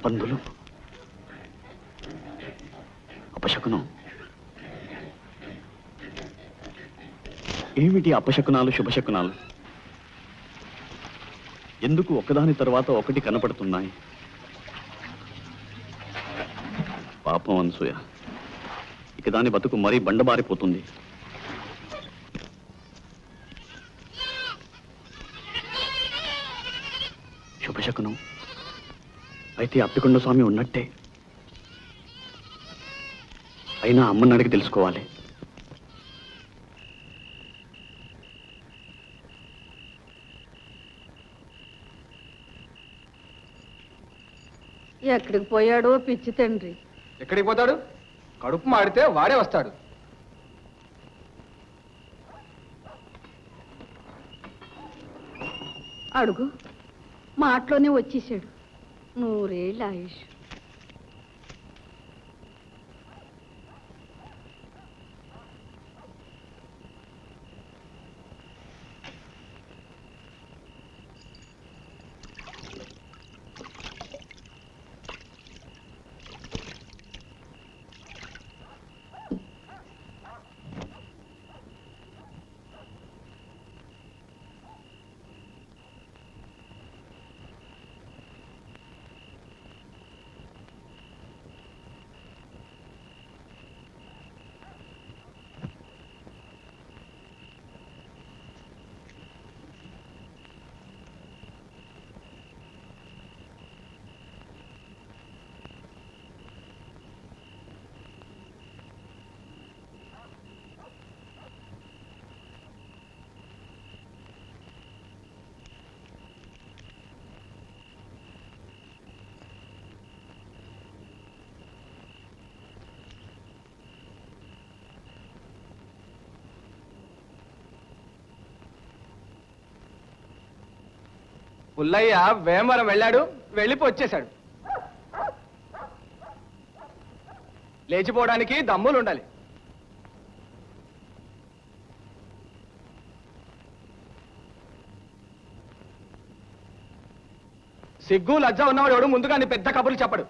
పందులు అపశకునం. ఏమిటి అపశకునాలు శుభశకునాలు? ఎందుకు ఒకదాని తర్వాత ఒకటి కనపడుతున్నాయి? పాపం అనసూయ, ఇక దాని బతుకు మరీ బండబారిపోతుంది. శుభశకునం అయితే అప్పికొండ స్వామి ఉన్నట్టే. అయినా అమ్మని అడిగి తెలుసుకోవాలి. ఎక్కడికి పోయాడో పిచ్చి తండ్రి. ఎక్కడికి పోతాడు? కడుపు మాడితే వాడే వస్తాడు. అడుగు, మాటలోనే వచ్చేసాడు. 100 ఏళ్ళ ఆయుష్. పుల్లయ్య వేమవరం వెళ్ళాడు, వెళ్ళిపో వచ్చేశాడు. లేచిపోవడానికి దమ్ములు ఉండాలి. సిగ్గు లజ్జ ఉన్నవాడు ఎవడు ముందుగా నీ పెద్ద కబుర్లు చెప్పడు.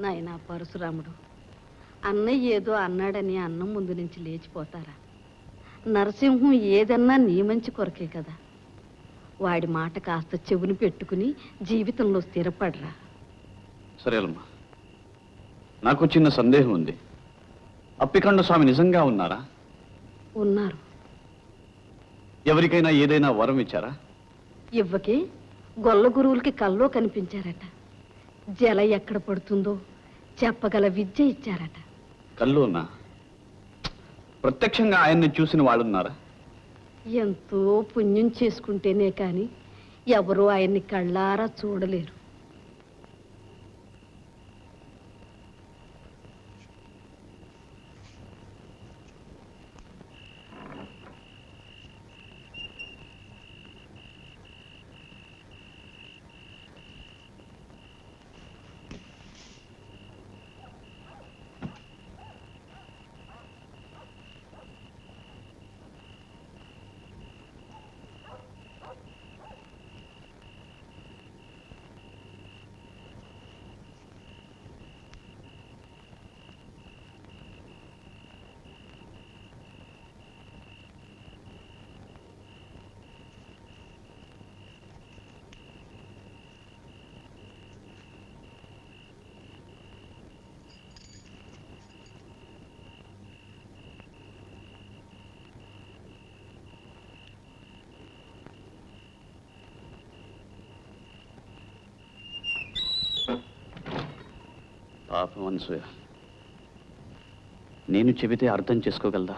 నాయనా పరశురాముడు, అన్నయ్య ఏదో అన్నాడని అన్నం ముందు నుంచి లేచిపోతారా? నరసింహం ఏదన్నా నీ మంచి కొరకే కదా. వాడి మాట కాస్త చెవుని పెట్టుకుని జీవితంలో స్థిరపడరా. సరేలమ్మా, నాకు చిన్న సందేహం ఉంది. అప్పికొండ స్వామి నిజంగా ఉన్నారా? ఉన్నారు. ఎవరికైనా ఏదైనా వరం ఇచ్చారా? ఇవ్వకే గొల్ల గురువులకి కల్లో కనిపించారట. జల ఎక్కడ పడుతుందో చెప్పగల విద్య ఇచ్చారట. కల్లోనా? ప్రత్యక్షంగా ఆయన్ని చూసిన వాళ్ళున్నారా? ఎంతో పుణ్యం చేసుకుంటేనే కాని ఎవరూ ఆయన్ని కళ్ళారా చూడలేరు. పాపం అనసూయ, నేను చెబితే అర్థం చేసుకోగలదా?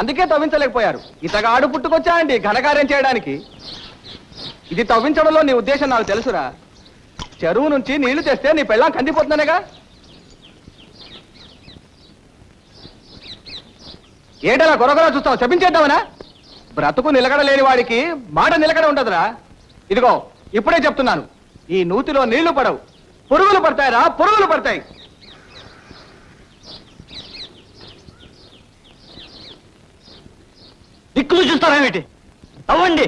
అందుకే తవ్వించలేకపోయారు. ఇతగాడు పుట్టుకొచ్చా అండి ఘనకార్యం చేయడానికి. ఇది తవ్వించడంలో నీ ఉద్దేశం నాకు తెలుసురా. చెరువు నుంచి నీళ్లు తెస్తే నీ పెళ్ళాం కందిపోతుందనేగా. ఏంటలా గొరగొర చూస్తావు? చెప్పించేద్దామనా? బ్రతుకు నిలకడలేని వాడికి మాట నిలకడ ఉండదురా. ఇదిగో ఇప్పుడే చెప్తున్నాను, ఈ నూతిలో నీళ్లు పడవు, పురుగులు పడతాయిరా, పురుగులు పడతాయి. దిక్కులు చూస్తారేమిటి? అవ్వండి.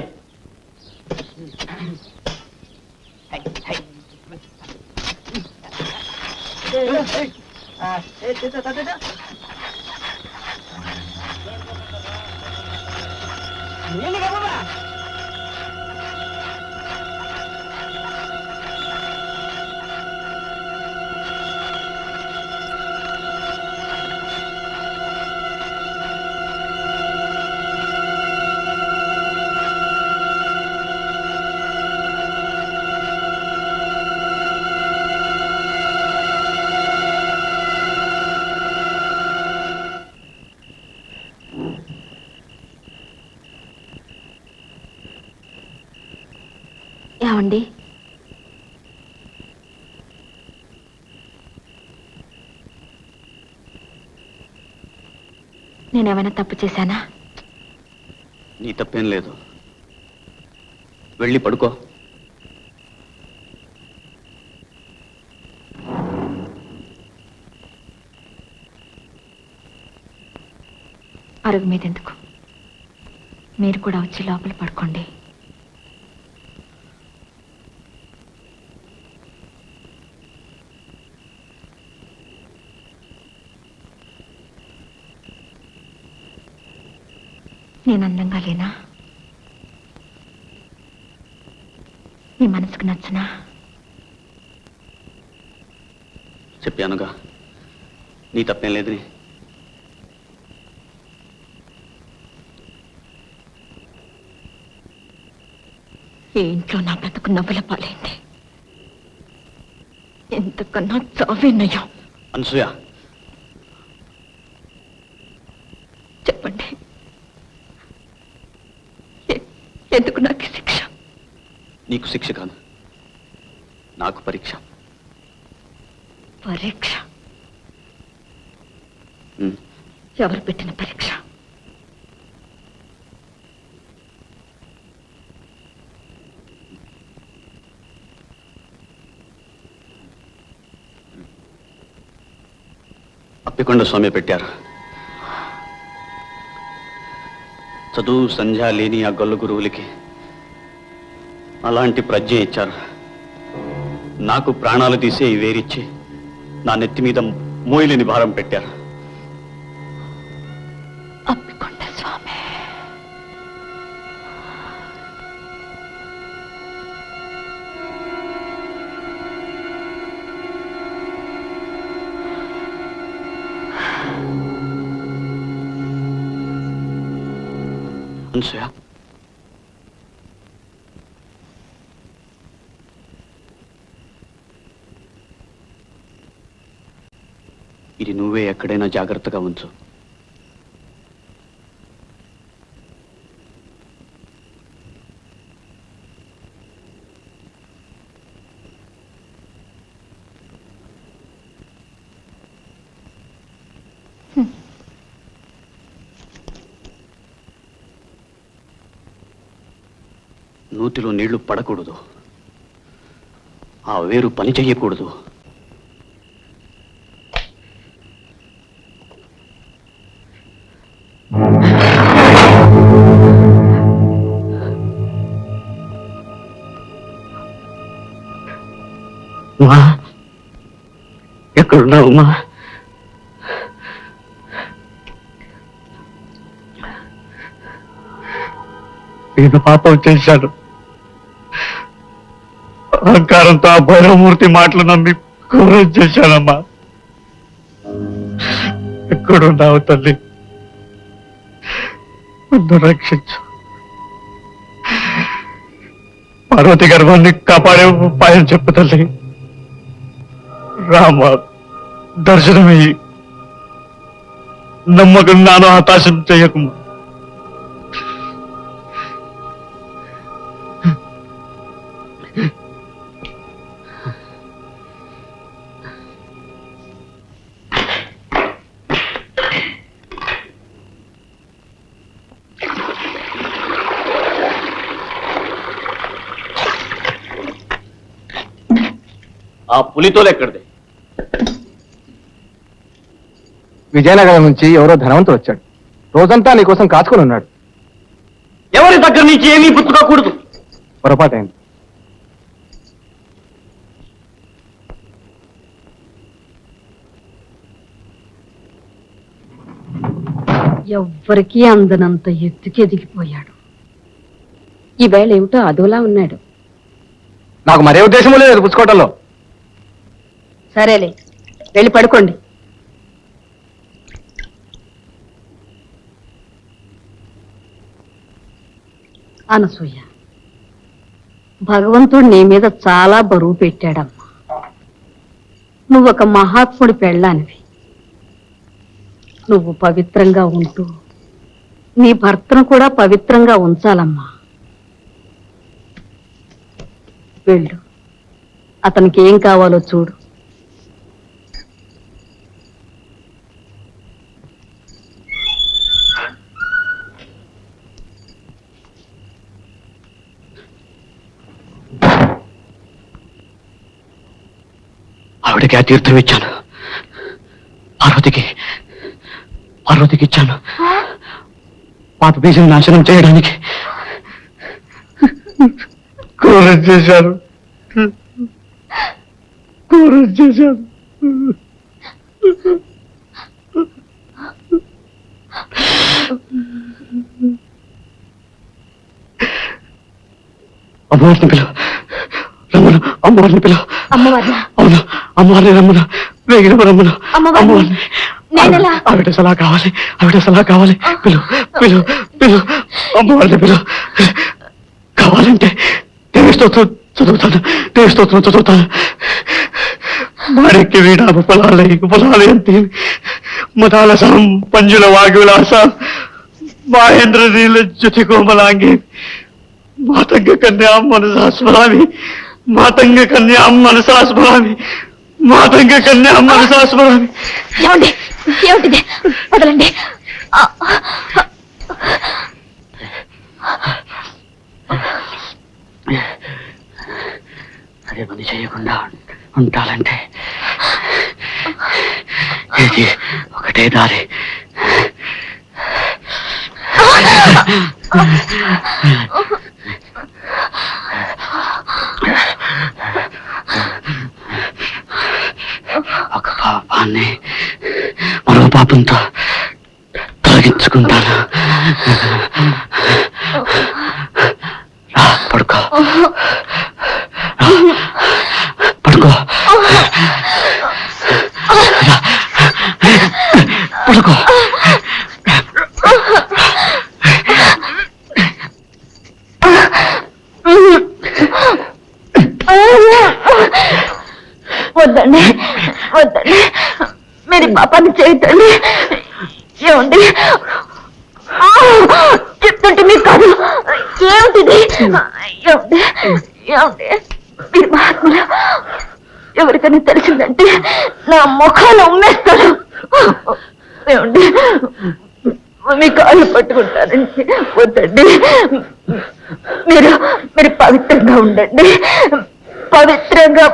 ఏమండి, నేనేమైనా తప్పు చేశానా? నీ తప్పేం లేదు. వెళ్ళి పడుకో. అరుగు మీద ఎందుకు? మీరు కూడా వచ్చి లోపల పడుకోండి. నేను అందంగా లేనా? నీ మనసుకు నచ్చనా? చెప్పానుగా నీ తప్పేం లేదని. ఈ ఇంట్లో నా బ్రతుకు నవ్వుల పాలైంది. ఎంతకన్నా చావేనయ్యా. అనసూయ, చెప్పండి, ఎందుకు నాకు శిక్ష? నీకు శిక్ష కాదు, నాకు పరీక్ష. పరీక్ష? ఉమ్. ఎవరు పెట్టిన పరీక్ష? అప్పికొండ స్వామి పెట్టారు. చదువు సంధ్య లేని ఆ గొల్ల గురువులకి అలాంటి ప్రజ్ఞ ఇచ్చారు. నాకు ప్రాణాలు తీసే ఈ వేరిచ్చి నా నెత్తి మీద మోయలేని భారం పెట్టారు. అప్పికొండ స్వామి. అనసూయ, ఇది నువ్వే ఎక్కడైనా జాగ్రత్తగా ఉంచు. నూతిలో నీళ్లు పడకూడదు, ఆ వేరు పని చెయ్యకూడదు. మా ఎక్కడున్నావు? మా నేను పాపం చేశాను. అహంకారంతో ఆ భైరవమూర్తి మాటలు నమ్మి ఘోరం చేశానమ్మా. ఎక్కడున్నావు తల్లి? నన్ను రక్షించు. పార్వతి గర్భాన్ని కాపాడే ఉపాయం చెప్పు తల్లి. రామ, దర్శనమయ్యి నమ్మకం నాను హతాశం చెయ్యకుమా. ఆ పులితోలు ఎక్కడిది? విజయనగరం నుంచి ఎవరో ధనవంతుడు వచ్చాడు. రోజంతా నీకోసం కాచుకొని ఉన్నాడు. ఎవరి దగ్గర నుంచి ఏమీ పుచ్చుకోకూడదు. పొరపాటైంది. ఎవ్వరికీ అందనంత ఎత్తుకి ఎదిగిపోయాడు. ఈవేళ ఏమిటో అదోలా ఉన్నాడు. నాకు మరే ఉద్దేశం లేదు పుచ్చుకోవటంలో. సరేలే, వెళ్ళి పడుకోండి. అనసూయ, భగవంతుడు నీ మీద చాలా బరువు పెట్టాడమ్మా. నువ్వొక మహాత్ముడి పెళ్ళానివి. నువ్వు పవిత్రంగా ఉంటూ నీ భర్తను కూడా పవిత్రంగా ఉంచాలమ్మా. వెళ్ళు, అతనికి ఏం కావాలో చూడు. ఆవిడకి ఆ తీర్థం ఇచ్చాను. పార్వతికి ఇచ్చాను. పాప బీజం నాశనం చేయడానికి. క్రూరం చేశారు. అమ్మవారిని పిలువ, రమ్మను. అమ్మవారిని పిలువ. అవును, అమ్మవారిని రమ్మను. వేగిన రమ్మను. అమ్మవారిని. ఆవిడ సలహా కావాలి. పిలువ. అమ్మవారిని పిలువ. కావాలంటే దేవి స్తోత్రం చదువుతాను. మాణిక్య వీణామ పొలాలయంతి మదాలసాం పంజుల వాగ్విలాసాం మహేంద్ర నీల జ్యుతి కోమలాంగి మాతంగ కన్యాం మనసా స్మరామి. ఏమిటిది? వదలండి. అదే పని చేయకుండా ఉంటాలంటే ఇది ఒకటే దారి. ఒక పాపాన్ని మరో పాపంతో తొలగించుకుంటాను. పడుకో. పడుకో. వద్దండి, మీరు పాపాన్ని చేయటండి. ఏమండి చెప్తుంటే మీకు కాదు. ఏమిటిది? ఏమండి మీరు మహాత్ములు. ఎవరికైనా తెలిసిందంటే నా ముఖాలు ఉమ్మేస్తాను. ఏమండి మీ కాళ్ళు పట్టుకుంటానండి. వద్దండి, మీరు పవిత్రంగా ఉండండి. పవిత్రంగా.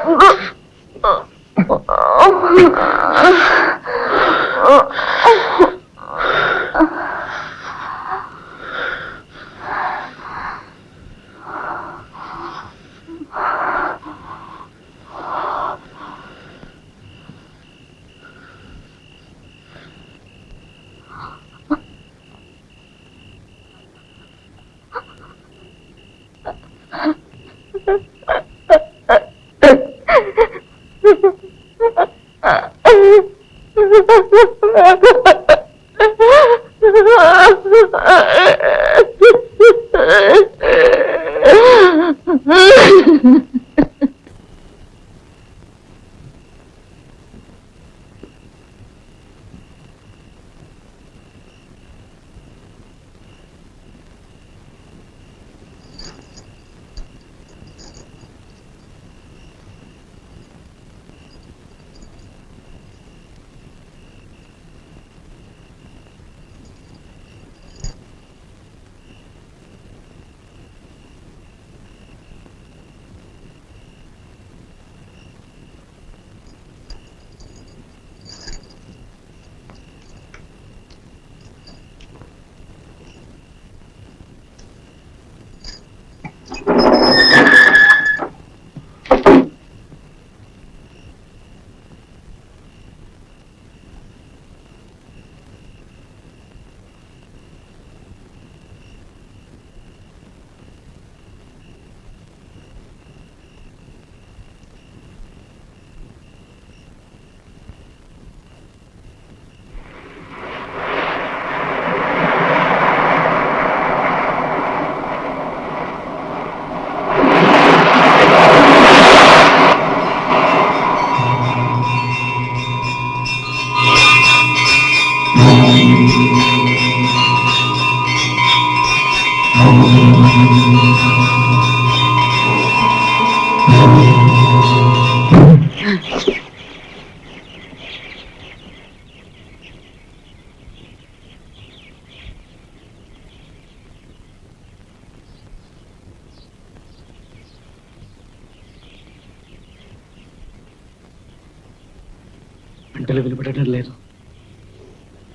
గంటలు వినపడటం లేదు.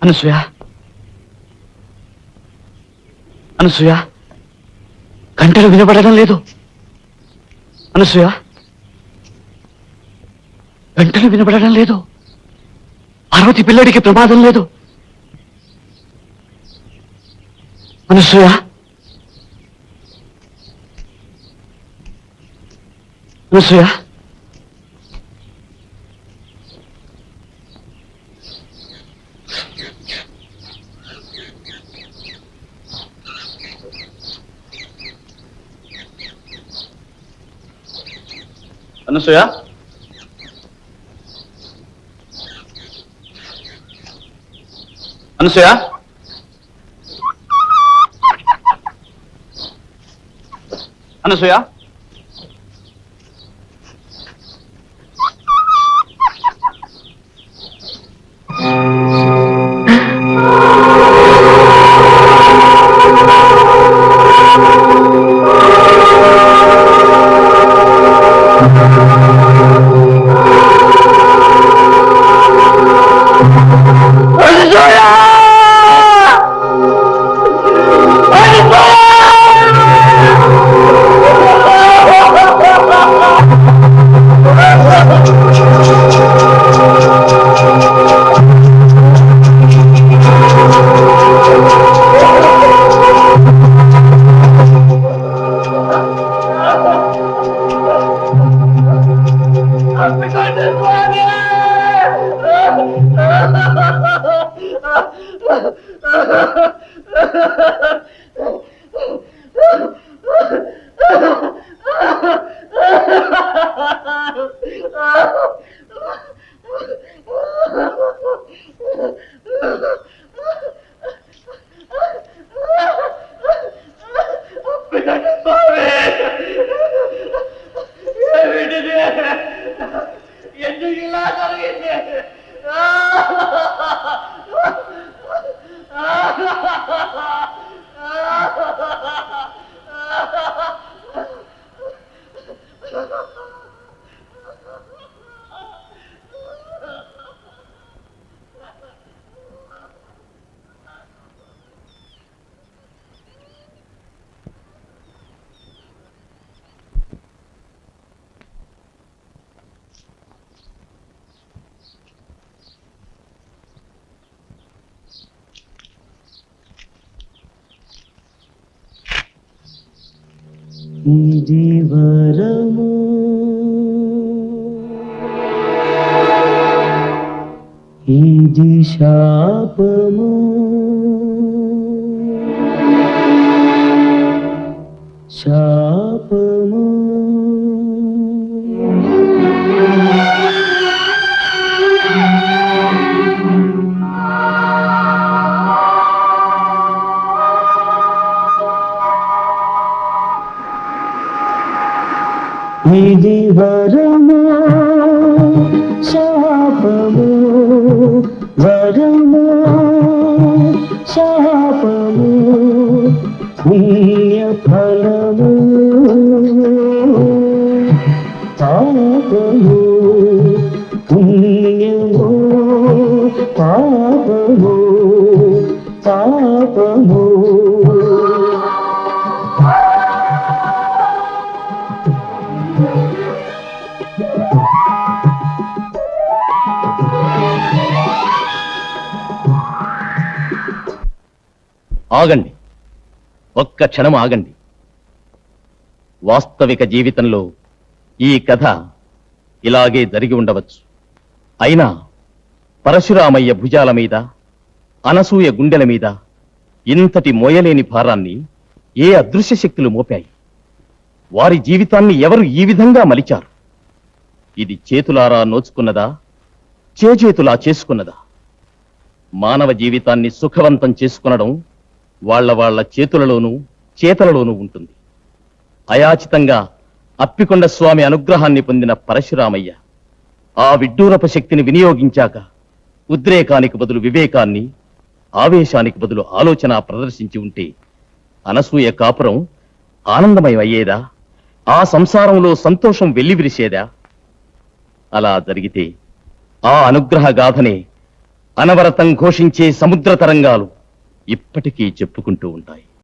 అనసూయ, అనసూయ, గంటలు వినపడటం లేదు. అనసూయ, గంటలు వినపడటం లేదు. పార్వతి పిల్లడికి ప్రమాదం లేదు. అనసూయ, అనసూయ, అనసూయ, అనసూయ, అనసూయ, ఇది వరము ఇది శాపము శాపము ఇది వరము శాపము వరము శాపము పుణ్య ఫలము పాపము పుణ్యము పాపము పాపము ఆగండి, ఒక్క క్షణం ఆగండి. వాస్తవిక జీవితంలో ఈ కథ ఇలాగే జరిగి ఉండవచ్చు. అయినా పరశురామయ్య భుజాల మీద, అనసూయ గుండెల మీద ఇంతటి మోయలేని భారాన్ని ఏ అదృశ్య శక్తులు మోపాయి? వారి జీవితాన్ని ఎవరు ఈ విధంగా మలిచారు? ఇది చేతులారా నోచుకున్నదా, చేతులా చేసుకున్నదా? మానవ జీవితాన్ని సుఖవంతం చేసుకునడం వాళ్ళ చేతులలోనూ చేతలలోనూ ఉంటుంది. అయాచితంగా అప్పికొండ స్వామి అనుగ్రహాన్ని పొందిన పరశురామయ్య ఆ విడ్డూరప శక్తిని వినియోగించాక ఉద్రేకానికి బదులు వివేకాన్ని, ఆవేశానికి బదులు ఆలోచన ప్రదర్శించి ఉంటే అనసూయ కాపురం ఆనందమయం అయ్యేదా? ఆ సంసారంలో సంతోషం వెల్లివిరిసేదా? అలా జరిగితే ఆ అనుగ్రహ గాథనే అనవరతం ఘోషించే సముద్ర తరంగాలు ఇప్పటికీ చెప్పుకుంటూ ఉంటాయి.